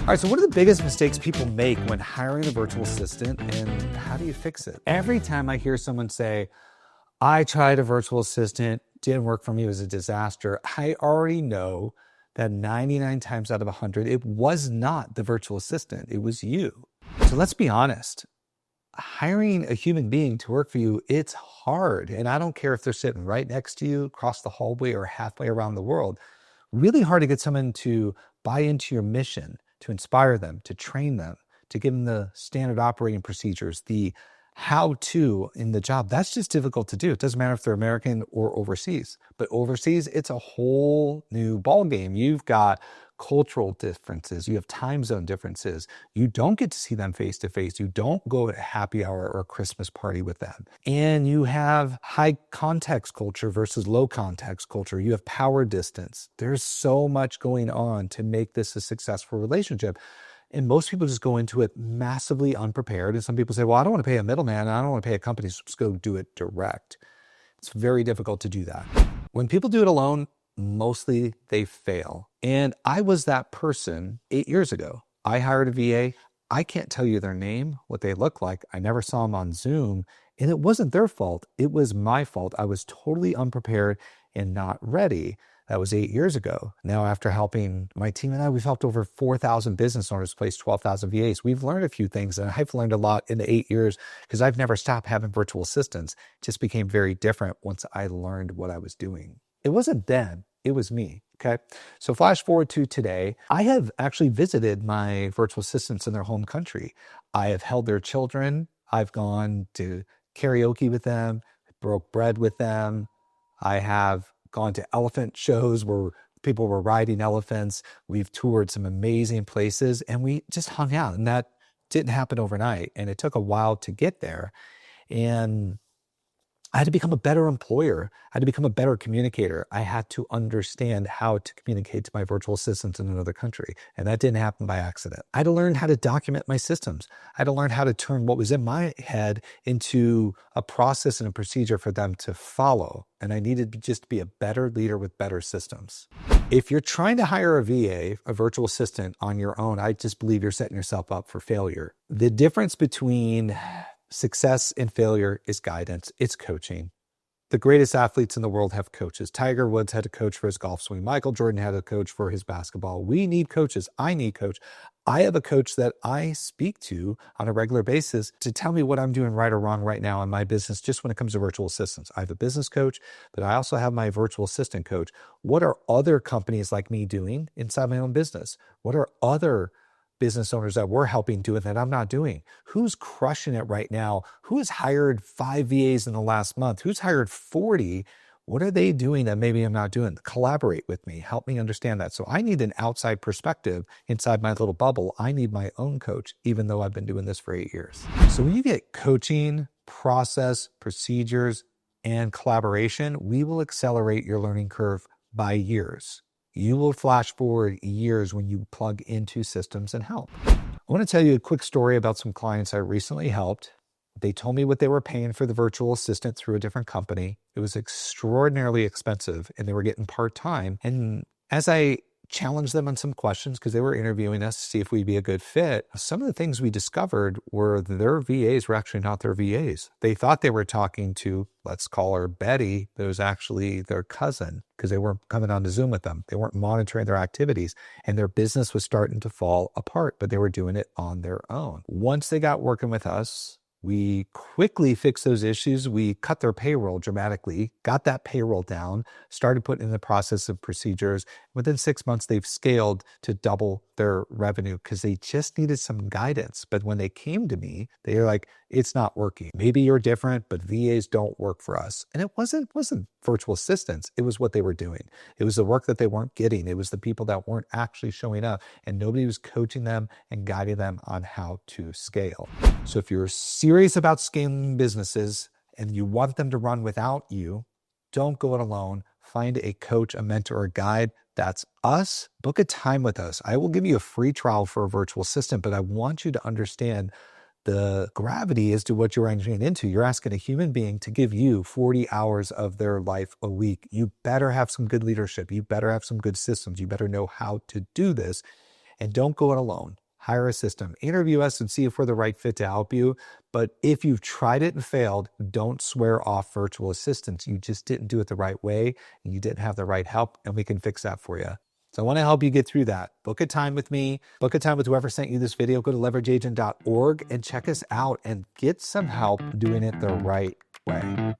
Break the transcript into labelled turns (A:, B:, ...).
A: All right, so what are the biggest mistakes people make when hiring a virtual assistant, and how do you fix it? Every time I hear someone say, I tried a virtual assistant, didn't work for me, it was a disaster, I already know that 99 times out of 100, it was not the virtual assistant, it was you. So let's be honest. Hiring a human being to work for you, it's hard. And I don't care if they're sitting right next to you, across the hallway, or halfway around the world. Really hard to get someone to buy into your mission, to inspire them, to train them, to give them the standard operating procedures, the how-to in the job. That's just difficult to do. It doesn't matter if they're American or overseas. But overseas, it's a whole new ballgame. You've got cultural differences. You have time zone differences. You don't get to see them face to face. You don't go to a happy hour or a Christmas party with them. And you have high context culture versus low context culture. You have power distance. There's so much going on to make this a successful relationship. And most people just go into it massively unprepared. And some people say, well, I don't want to pay a middleman. I don't want to pay a company, so just go do it direct. It's very difficult to do that. When people do it alone, mostly they fail. And I was that person 8 years ago. I hired a VA. I can't tell you their name, what they look like. I never saw them on Zoom. And it wasn't their fault. It was my fault. I was totally unprepared and not ready. That was 8 years ago. Now, after helping my team and I, we've helped over 4,000 business owners place 12,000 VAs. We've learned a few things, and I've learned a lot in the 8 years because I've never stopped having virtual assistants. It just became very different once I learned what I was doing. It wasn't them, it was me. Okay. So flash forward to today, I have actually visited my virtual assistants in their home country. I have held their children. I've gone to karaoke with them, broke bread with them. I have gone to elephant shows where people were riding elephants. We've toured some amazing places and we just hung out, and that didn't happen overnight. And it took a while to get there. And I had to become a better employer. I had to become a better communicator. I had to understand how to communicate to my virtual assistants in another country. And that didn't happen by accident. I had to learn how to document my systems. I had to learn how to turn what was in my head into a process and a procedure for them to follow. And I needed to just be a better leader with better systems. If you're trying to hire a VA, a virtual assistant on your own, I just believe you're setting yourself up for failure. The difference between success and failure is guidance. It's coaching. The greatest athletes in the world have coaches. Tiger Woods had a coach for his golf swing. Michael Jordan had a coach for his basketball. We need coaches. I need coach. I have a coach that I speak to on a regular basis to tell me what I'm doing right or wrong right now in my business, just when it comes to virtual assistants. I have a business coach, but I also have my virtual assistant coach. What are other companies like me doing inside my own business? What are other business owners that we're helping do it that I'm not doing? Who's crushing it right now? Who has hired 5 VAs in the last month? Who's hired 40? What are they doing that maybe I'm not doing? Collaborate with me. Help me understand that. So I need an outside perspective inside my little bubble. I need my own coach, even though I've been doing this for 8 years. So when you get coaching, process, procedures, and collaboration, we will accelerate your learning curve by years. You will flash forward years when you plug into systems and help. I want to tell you a quick story about some clients I recently helped. They told me what they were paying for the virtual assistant through a different company. It was extraordinarily expensive, and they were getting part-time. And as I challenged them on some questions, because they were interviewing us to see if we'd be a good fit, some of the things we discovered were their VAs were actually not their VAs. They thought they were talking to, let's call her Betty, but it was actually their cousin, because they weren't coming on to Zoom with them. They weren't monitoring their activities, and their business was starting to fall apart, but they were doing it on their own. Once they got working with us, we quickly fixed those issues. We cut their payroll dramatically, got that payroll down, started putting in the process of procedures. Within 6 months, they've scaled to double their revenue because they just needed some guidance. But when they came to me, they were like, it's not working. Maybe you're different, but VAs don't work for us. And it wasn't virtual assistants. It was what they were doing. It was the work that they weren't getting. It was the people that weren't actually showing up, and nobody was coaching them and guiding them on how to scale. So if you're serious about scaling businesses and you want them to run without you, don't go it alone. Find a coach, a mentor, a guide. That's us. Book a time with us. I will give you a free trial for a virtual assistant, but I want you to understand the gravity as to what you're entering into. You're asking a human being to give you 40 hours of their life a week. You better have some good leadership. You better have some good systems. You better know how to do this. And don't go it alone. Hire a system. Interview us and see if we're the right fit to help you. But if you've tried it and failed, don't swear off virtual assistants. You just didn't do it the right way, and you didn't have the right help, and we can fix that for you. So I want to help you get through that. Book a time with me. Book a time with whoever sent you this video. Go to leverageagent.org and check us out and get some help doing it the right way.